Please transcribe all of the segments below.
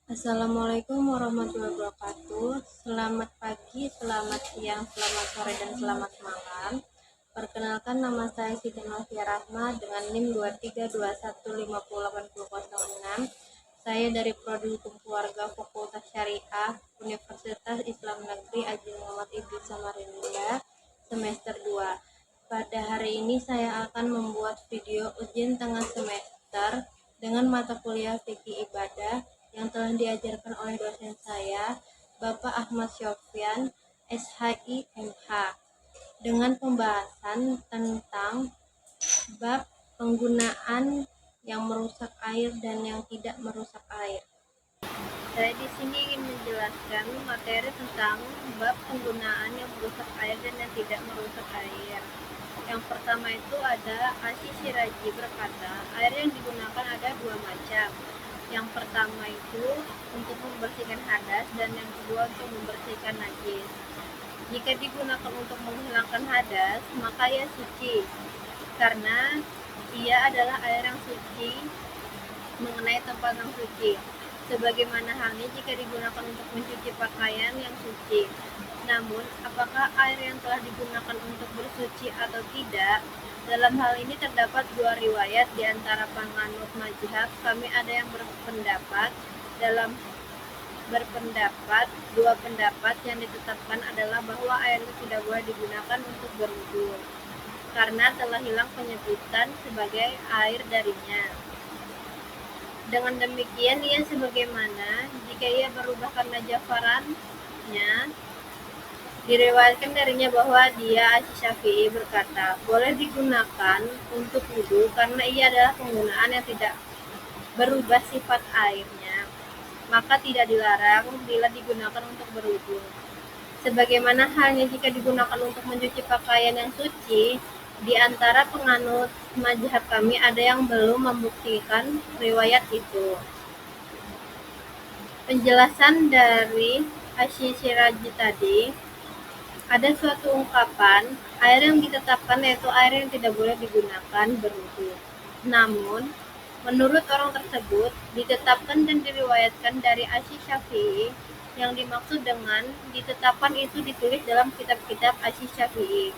Assalamualaikum warahmatullahi wabarakatuh. Selamat pagi, selamat siang, selamat sore, dan selamat malam. Perkenalkan, nama saya Siti Novia Rahma dengan NIM 232150806. Saya dari Prodi Hukum Keluarga Fakultas Syariah Universitas Islam Negeri Haji Muhammad Idris Samarinda semester 2. Pada hari ini saya akan membuat video ujian tengah semester dengan mata kuliah fikih ibadah yang telah diajarkan oleh dosen saya, Bapak Ahmad Sofyan, SHI MH, dengan pembahasan tentang bab penggunaan yang merusak air dan yang tidak merusak air. Saya di sini ingin menjelaskan materi tentang bab penggunaan yang merusak air dan yang tidak merusak air. Yang pertama itu ada Asy Syiraji berkata, air yang digunakan ada dua macam. Yang pertama itu untuk membersihkan hadas dan yang kedua untuk membersihkan najis. Jika digunakan untuk menghilangkan hadas, maka ia suci, karena ia adalah air yang suci mengenai tempat yang suci. Sebagaimana halnya jika digunakan untuk mencuci pakaian yang suci. Namun, apakah air yang telah digunakan untuk bersuci atau tidak? Dalam hal ini terdapat dua riwayat di antara penganut mazhab. Kami ada yang dua pendapat yang ditetapkan adalah bahwa air itu tidak boleh digunakan untuk berwudu karena telah hilang penyebutan sebagai air darinya. Dengan demikian ia sebagaimana jika ia berubah karena jafarannya. Diriwayatkan darinya bahwa dia Asy Syafi'i berkata, boleh digunakan untuk wudu karena ia adalah penggunaan yang tidak berubah sifat airnya, maka tidak dilarang bila digunakan untuk berwudu. Sebagaimana halnya jika digunakan untuk mencuci pakaian yang suci, di antara penganut mazhab kami ada yang belum membuktikan riwayat itu. Penjelasan dari Asy Syiraji tadi, ada suatu ungkapan, air yang ditetapkan yaitu air yang tidak boleh digunakan berwudu. Namun, menurut orang tersebut, ditetapkan dan diriwayatkan dari Asy Syafi'i. Yang dimaksud dengan ditetapkan itu ditulis dalam kitab-kitab Asy Syafi'i.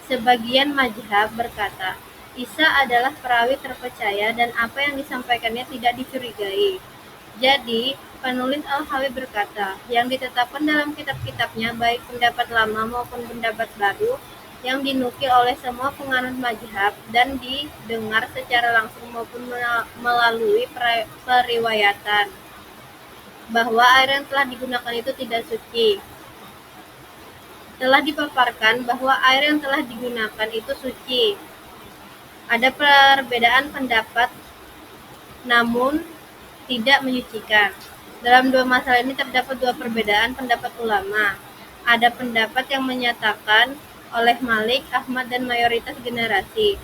Sebagian mazhab berkata, Isa adalah perawi terpercaya dan apa yang disampaikannya tidak dicurigai. Jadi, penulis Al-Hawi berkata, yang ditetapkan dalam kitab-kitabnya baik pendapat lama maupun pendapat baru yang dinukil oleh semua penganut mazhab dan didengar secara langsung maupun melalui periwayatan, bahwa air yang telah digunakan itu tidak suci. Telah dipaparkan bahwa air yang telah digunakan itu suci. Ada perbedaan pendapat, namun tidak menyucikan. Dalam dua masalah ini terdapat dua perbedaan pendapat ulama. Ada pendapat yang menyatakan oleh Malik, Ahmad, dan mayoritas generasi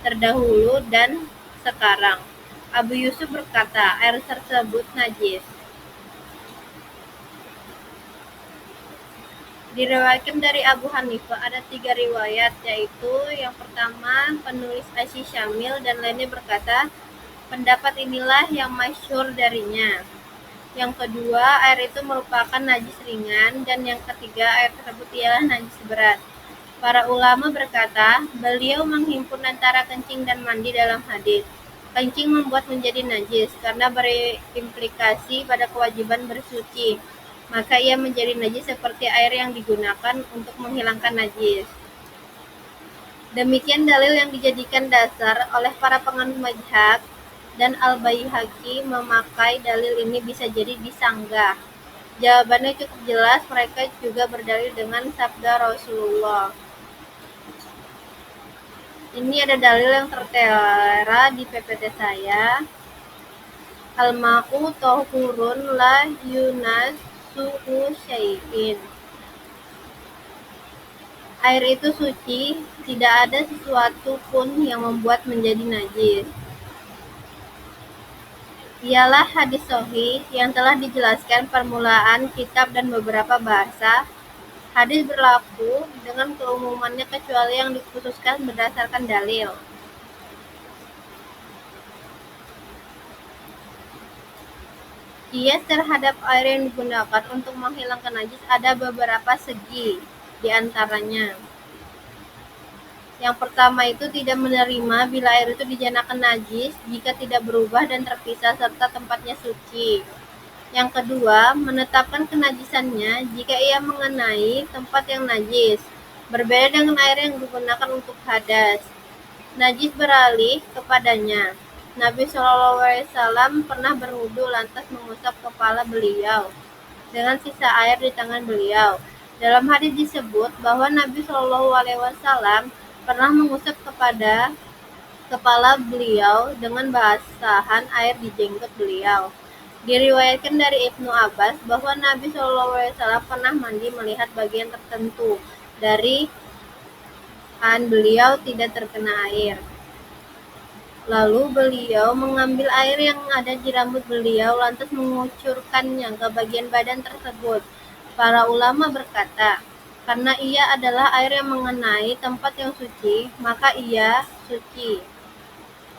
terdahulu dan sekarang. Abu Yusuf berkata, air tersebut najis. Diriwayatkan dari Abu Hanifah ada tiga riwayat, yaitu yang pertama penulis Asy Syamil dan lainnya berkata, pendapat inilah yang masyhur darinya. Yang kedua, air itu merupakan najis ringan, dan yang ketiga, air tersebut ialah najis berat. Para ulama berkata, beliau menghimpun antara kencing dan mandi dalam hadis. Kencing membuat menjadi najis karena berimplikasi pada kewajiban bersuci, maka ia menjadi najis seperti air yang digunakan untuk menghilangkan najis. Demikian dalil yang dijadikan dasar oleh para penganut mazhab, dan Al-Baihaqi memakai dalil ini bisa jadi disanggah. Jawabannya cukup jelas, mereka juga berdalil dengan sabda Rasulullah. Ini ada dalil yang tertera di PPT saya. Al-ma'u tahurun la yunassuhu syai'in. Air itu suci, tidak ada sesuatu pun yang membuat menjadi najis. Ialah hadis sahih yang telah dijelaskan permulaan kitab dan beberapa bahasa. Hadis berlaku dengan keumumannya kecuali yang dikhususkan berdasarkan dalil. Kias terhadap air yang digunakan untuk menghilangkan najis ada beberapa segi, di antaranya. Yang pertama itu tidak menerima bila air itu dijanakan najis jika tidak berubah dan terpisah serta tempatnya suci. Yang kedua, menetapkan kenajisannya jika ia mengenai tempat yang najis, berbeda dengan air yang digunakan untuk hadas. Najis beralih kepadanya. Nabi SAW pernah berwudu lantas mengusap kepala beliau dengan sisa air di tangan beliau. Dalam hadis disebut bahwa Nabi SAW pernah mengusap kepada kepala beliau dengan basahan air di jenggot beliau. Diriwayatkan dari Ibnu Abbas bahwa Nabi SAW pernah mandi melihat bagian tertentu dari beliau tidak terkena air. Lalu beliau mengambil air yang ada di rambut beliau lantas mengucurkannya ke bagian badan tersebut. Para ulama berkata, karena ia adalah air yang mengenai tempat yang suci, maka ia suci.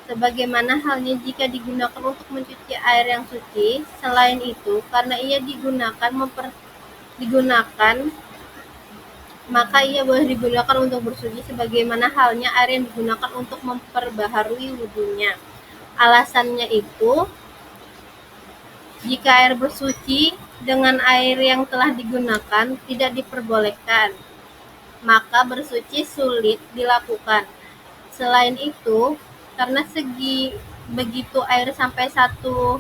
Sebagaimana halnya jika digunakan untuk mencuci air yang suci, selain itu, karena ia digunakan maka ia boleh digunakan untuk bersuci sebagaimana halnya air yang digunakan untuk memperbaharui wudunya. Alasannya itu, jika air bersuci dengan air yang telah digunakan tidak diperbolehkan, maka bersuci sulit dilakukan. Selain itu, karena begitu air sampai satu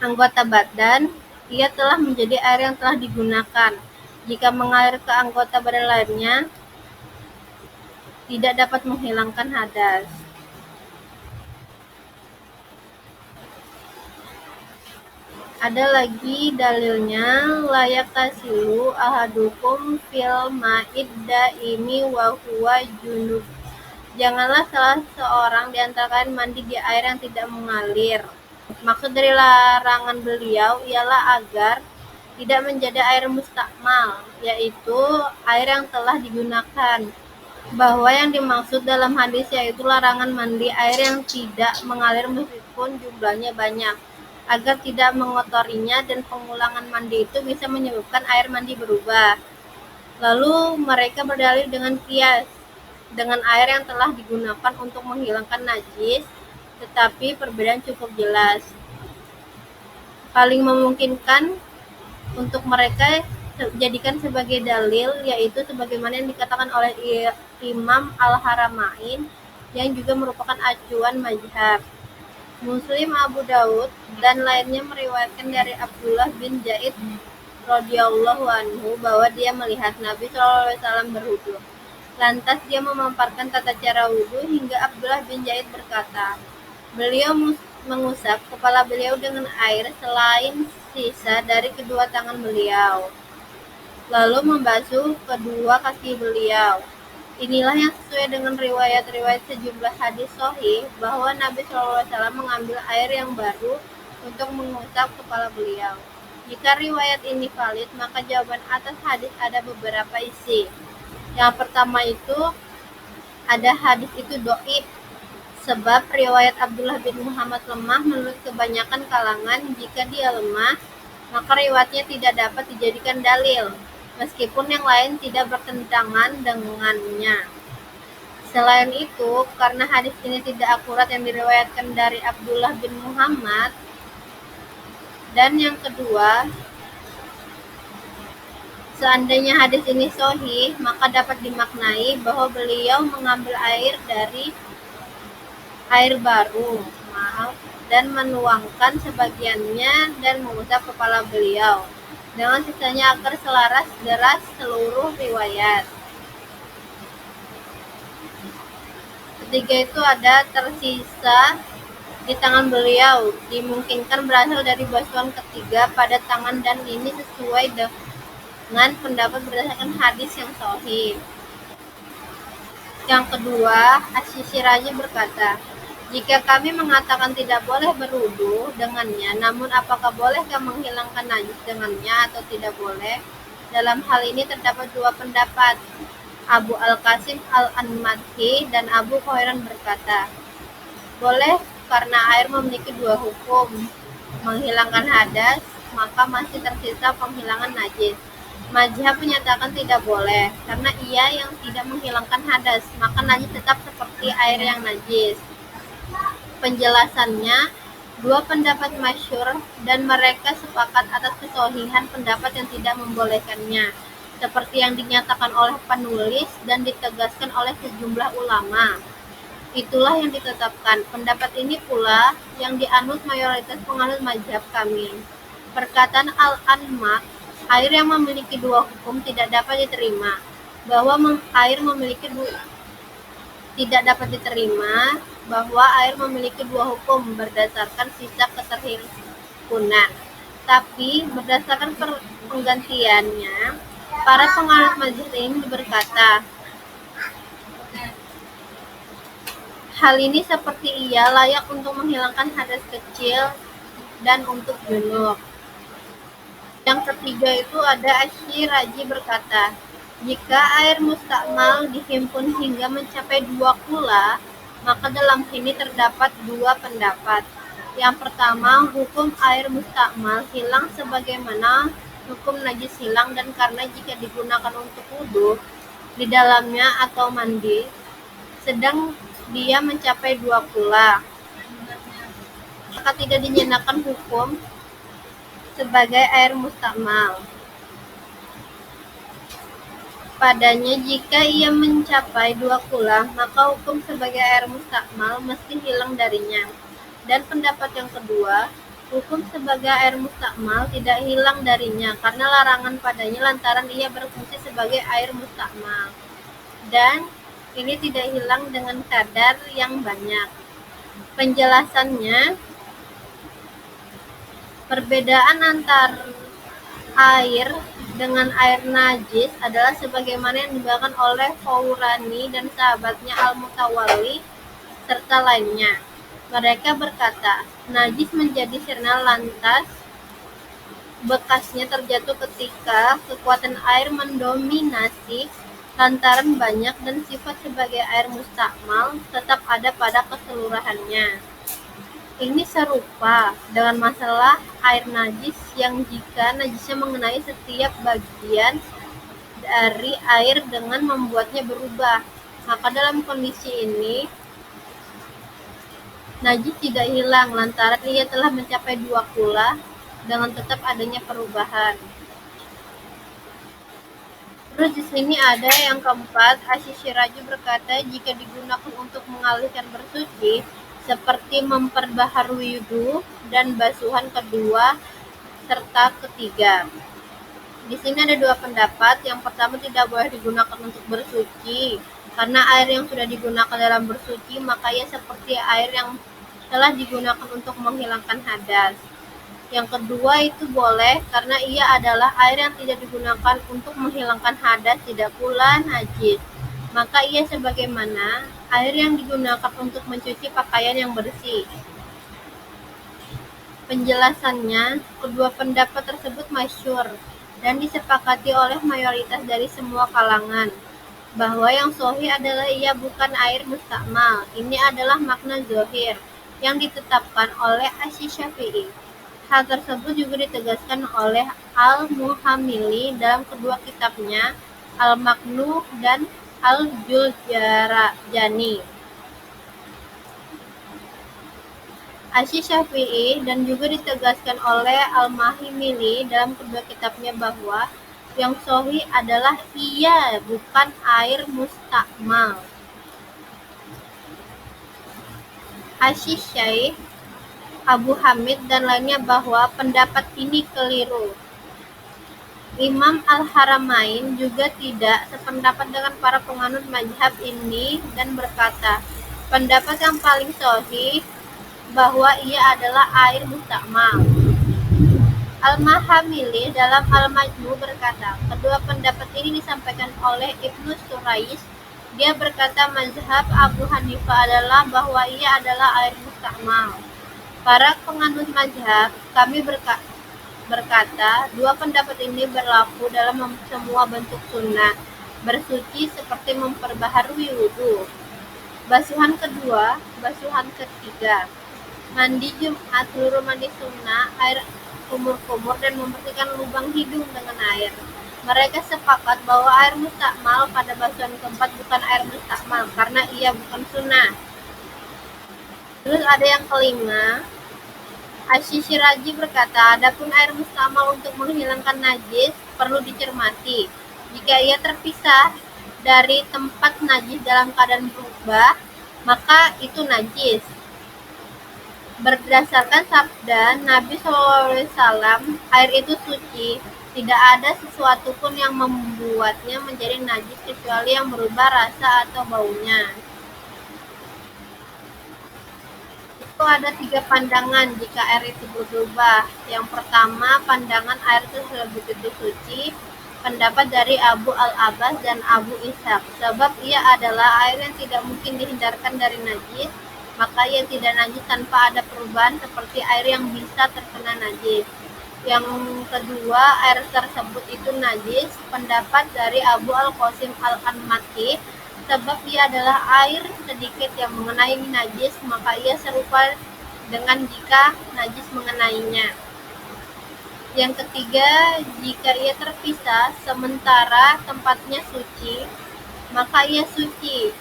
anggota badan, ia telah menjadi air yang telah digunakan. Jika mengalir ke anggota badan lainnya, tidak dapat menghilangkan hadas. Ada lagi dalilnya, layak tasilu ahadukum fil ma'id daimi wa huwa junub. Janganlah salah seorang di antara kalian mandi di air yang tidak mengalir. Maksud dari larangan beliau ialah agar tidak menjadi air mustakmal, yaitu air yang telah digunakan. Bahwa yang dimaksud dalam hadis yaitu larangan mandi air yang tidak mengalir meskipun jumlahnya banyak, agar tidak mengotorinya dan pengulangan mandi itu bisa menyebabkan air mandi berubah. Lalu mereka berdalil dengan kias, dengan air yang telah digunakan untuk menghilangkan najis, tetapi perbedaan cukup jelas. Paling memungkinkan untuk mereka jadikan sebagai dalil yaitu sebagaimana yang dikatakan oleh Imam Al-Haramain yang juga merupakan acuan mazhab. Muslim, Abu Daud dan lainnya meriwayatkan dari Abdullah bin Zaid radhiyallahu anhu bahwa dia melihat Nabi SAW berwudu. Lantas dia memaparkan tata cara wudu hingga Abdullah bin Zaid berkata, beliau mengusap kepala beliau dengan air selain sisa dari kedua tangan beliau, lalu membasuh kedua kaki beliau. Inilah yang sesuai dengan riwayat-riwayat sejumlah hadis sahih bahwa Nabi SAW mengambil air yang baru untuk mengusap kepala beliau. Jika riwayat ini valid, maka jawaban atas hadis ada beberapa isi. Yang pertama itu, ada hadis itu dhaif, sebab riwayat Abdullah bin Muhammad lemah menurut kebanyakan kalangan. Jika dia lemah, maka riwayatnya tidak dapat dijadikan dalil, meskipun yang lain tidak bertentangan dengannya. Selain itu, karena hadis ini tidak akurat yang diriwayatkan dari Abdullah bin Muhammad, dan yang kedua, seandainya hadis ini sahih, maka dapat dimaknai bahwa beliau mengambil air dari air baru, dan menuangkan sebagiannya dan mengusap kepala beliau, dengan sisanya agar selaras deras seluruh riwayat. Ketiga itu ada tersisa di tangan beliau, dimungkinkan berasal dari basuhan ketiga pada tangan dan ini sesuai dengan pendapat berdasarkan hadis yang sahih. Yang kedua, Asy-Syirazi berkata, jika kami mengatakan tidak boleh berwudu dengannya, namun apakah bolehkah menghilangkan najis dengannya atau tidak boleh? Dalam hal ini terdapat dua pendapat. Abu Al-Qasim Al-Anmadhi dan Abu Khairan berkata, boleh karena air memiliki dua hukum. menghilangkan hadas, maka masih tersisa penghilangan najis. Mazhab menyatakan tidak boleh, karena ia yang tidak menghilangkan hadas, maka najis tetap seperti air yang najis. Penjelasannya, dua pendapat masyhur dan mereka sepakat atas kesohihan pendapat yang tidak membolehkannya, seperti yang dinyatakan oleh penulis dan ditegaskan oleh sejumlah ulama. Itulah yang ditetapkan. Pendapat ini pula yang dianut mayoritas penganut mazhab kami. Perkataan Al-Anma, air yang memiliki dua hukum tidak dapat diterima. Bahwa air memiliki tidak dapat diterima bahwa air memiliki dua hukum berdasarkan sisa keterhimpunan. Tapi berdasarkan penggantiannya, para penganut mazhab ini berkata, hal ini seperti ia layak untuk menghilangkan hadas kecil dan untuk junub. Yang ketiga itu ada Asy-Syirazi berkata, jika air mustakmal dihimpun hingga mencapai 2 kula, maka dalam sini terdapat dua pendapat. Yang pertama, hukum air mustakmal hilang sebagaimana hukum najis hilang, dan karena jika digunakan untuk wudhu di dalamnya atau mandi, sedang dia mencapai 2 kula, maka tidak dinyenakan hukum sebagai air mustakmal padanya. Jika ia mencapai 2 kula, maka hukum sebagai air mustakmal mesti hilang darinya. Dan pendapat yang kedua, hukum sebagai air mustakmal tidak hilang darinya karena larangan padanya lantaran ia berfungsi sebagai air mustakmal, dan ini tidak hilang dengan kadar yang banyak. Penjelasannya, perbedaan antar air dengan air najis adalah sebagaimana yang dibawakan oleh Faurani dan sahabatnya Al-Mutawalli serta lainnya. Mereka berkata, najis menjadi sirna lantas bekasnya terjatuh ketika kekuatan air mendominasi lantaran banyak, dan sifat sebagai air mustakmal tetap ada pada keseluruhannya. Ini serupa dengan masalah air najis yang jika najisnya mengenai setiap bagian dari air dengan membuatnya berubah, maka dalam kondisi ini najis tidak hilang lantaran ia telah mencapai 2 kula dengan tetap adanya perubahan. Terus di sini ada yang keempat, Asy-Syirazi berkata, jika digunakan untuk mengalihkan bersuci seperti memperbaharui wudu dan basuhan kedua serta ketiga. Di sini ada dua pendapat. Yang pertama, tidak boleh digunakan untuk bersuci karena air yang sudah digunakan dalam bersuci maka ia seperti air yang telah digunakan untuk menghilangkan hadas. Yang kedua itu boleh karena ia adalah air yang tidak digunakan untuk menghilangkan hadas, tidak pula najis, maka ia sebagaimana air yang digunakan untuk mencuci pakaian yang bersih. Penjelasannya, kedua pendapat tersebut masyhur dan disepakati oleh mayoritas dari semua kalangan, bahwa yang sahih adalah ia bukan air mustakmal. Ini adalah makna zahir yang ditetapkan oleh Asy-Syafi'i. Hal tersebut juga ditegaskan oleh Al-Muhammili dalam kedua kitabnya, Al-Maknuh dan Al-Jurjani. Asy-Syafi'i dan juga ditegaskan oleh Al-Muhammili dalam kedua kitabnya bahwa yang sahih adalah ia bukan air mustakmal. Asy-Syaikh Abu Hamid dan lainnya bahwa pendapat ini keliru. Imam Al-Haramain juga tidak sependapat dengan para penganut mazhab ini dan berkata, pendapat yang paling sahih bahwa ia adalah air mustakmal. Al-Mahamili dalam Al-Majmu berkata, kedua pendapat ini disampaikan oleh Ibnu Surais. Dia berkata mazhab Abu Hanifah adalah bahwa ia adalah air mustakmal. Para penganut mazhab kami berkata, dua pendapat ini berlaku dalam semua bentuk sunnah bersuci seperti memperbaharui wudu, basuhan kedua, basuhan ketiga. Mandi Jumat, seluruh mandi sunnah, air kumur-kumur dan membersihkan lubang hidung dengan air. Mereka sepakat bahwa air mustakmal pada basuhan keempat bukan air mustakmal karena ia bukan sunnah. Terus ada yang kelima, Asy-Syirazi berkata, adapun air mustakmal untuk menghilangkan najis perlu dicermati. Jika ia terpisah dari tempat najis dalam keadaan berubah, maka itu najis. Berdasarkan sabda Nabi SAW, air itu suci. Tidak ada sesuatu pun yang membuatnya menjadi najis kecuali yang berubah rasa atau baunya. Itu ada 3 pandangan jika air itu berubah. Yang pertama, pandangan air itu begitu suci, pendapat dari Abu Al-Abbas dan Abu Ishaq, sebab ia adalah air yang tidak mungkin dihindarkan dari najis, maka ia tidak najis tanpa ada perubahan seperti air yang bisa terkena najis. Yang kedua, air tersebut itu najis, pendapat dari Abu Al-Qasim Al-Anmati, sebab ia adalah air sedikit yang mengenai najis, maka ia serupa dengan jika najis mengenainya. Yang ketiga, jika ia terpisah sementara tempatnya suci, maka ia suci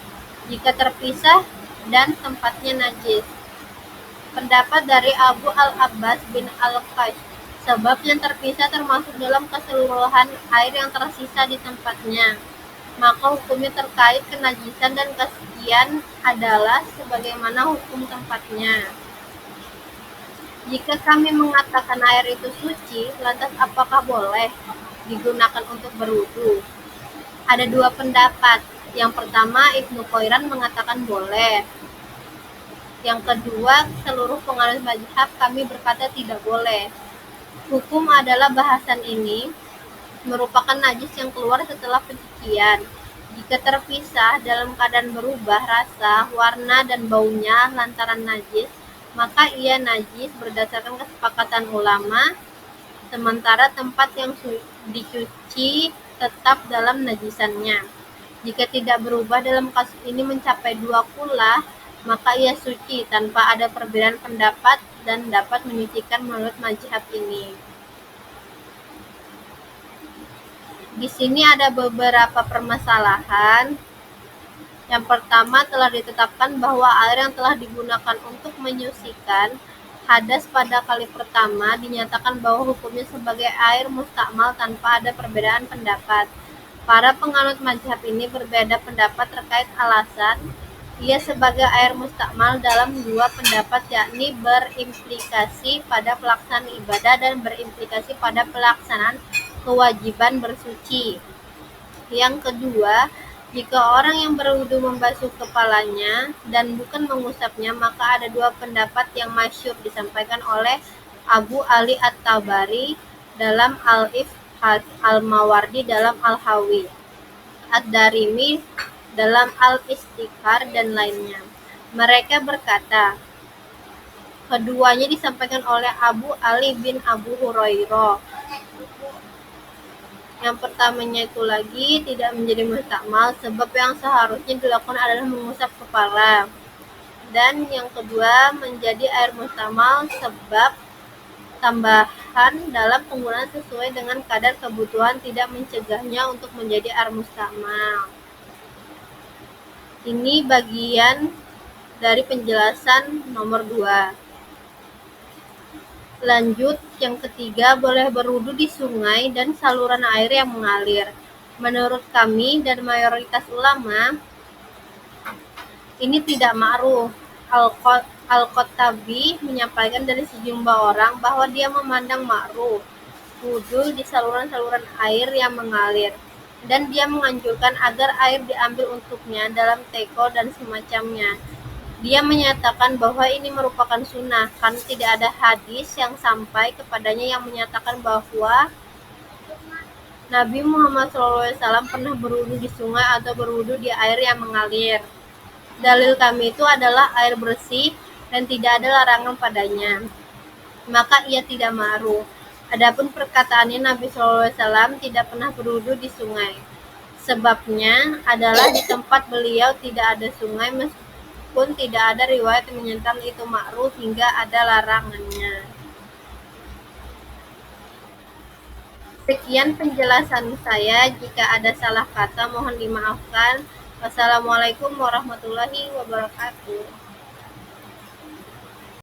jika terpisah dan tempatnya najis. Pendapat dari Abu Al-Abbas bin Al-Qash, sebab yang terpisah termasuk dalam keseluruhan air yang tersisa di tempatnya, maka hukumnya terkait kenajisan dan kesucian adalah sebagaimana hukum tempatnya. Jika kami mengatakan air itu suci, lantas apakah boleh digunakan untuk berwudu? Ada 2 pendapat. Yang pertama, Ibnu Khairan mengatakan boleh. Yang kedua, seluruh penganut mazhab kami berkata tidak boleh. Hukum adalah bahasan ini merupakan najis yang keluar setelah pencucian. Jika terpisah dalam keadaan berubah rasa, warna, dan baunya lantaran najis, maka ia najis berdasarkan kesepakatan ulama, sementara tempat yang dicuci tetap dalam najisannya. Jika tidak berubah dalam kasus ini mencapai 2 kula, maka ia suci tanpa ada perbedaan pendapat dan dapat menyucikan menurut mazhab ini. Di sini ada beberapa permasalahan. Yang pertama, telah ditetapkan bahwa air yang telah digunakan untuk menyucikan hadas pada kali pertama dinyatakan bahwa hukumnya sebagai air mustakmal tanpa ada perbedaan pendapat. Para penganut mazhab ini berbeda pendapat terkait alasan ia sebagai air mustakmal dalam 2 pendapat, yakni berimplikasi pada pelaksanaan ibadah dan berimplikasi pada pelaksanaan kewajiban bersuci. Yang kedua, jika orang yang berwudu membasuh kepalanya dan bukan mengusapnya, maka ada 2 pendapat yang masyhur disampaikan oleh Abu Ali At-Tabari dalam Al-Ifhad, Al-Mawardi dalam Al-Hawi, Ad-Darimi dalam Al-Istiqar, dan lainnya. Mereka berkata, keduanya disampaikan oleh Abu Ali bin Abu Hurairah. Yang pertamanya itu lagi tidak menjadi mustakmal, sebab yang seharusnya dilakukan adalah mengusap kepala. Dan yang kedua menjadi air mustakmal sebab tambahan dalam penggunaan sesuai dengan kadar kebutuhan tidak mencegahnya untuk menjadi air mustakmal. Ini bagian dari penjelasan nomor 2. Lanjut, yang ketiga, boleh berwudu di sungai dan saluran air yang mengalir. Menurut kami dan mayoritas ulama, ini tidak ma'ruf. Al-Khattabi menyampaikan dari sejumlah orang bahwa dia memandang ma'ruf wudu di saluran-saluran air yang mengalir, dan dia menganjurkan agar air diambil untuknya dalam teko dan semacamnya. Dia menyatakan bahwa ini merupakan sunnah karena tidak ada hadis yang sampai kepadanya yang menyatakan bahwa Nabi Muhammad SAW pernah berwudu di sungai atau berwudu di air yang mengalir. Dalil kami itu adalah air bersih dan tidak ada larangan padanya, maka ia tidak ma'ruf. Adapun perkataannya Nabi SAW tidak pernah berwudu di sungai, sebabnya adalah di tempat beliau tidak ada sungai pun tidak ada riwayat yang menyatakan itu makruh hingga ada larangannya. Sekian penjelasan saya. Jika ada salah kata mohon dimaafkan. Wassalamualaikum warahmatullahi wabarakatuh.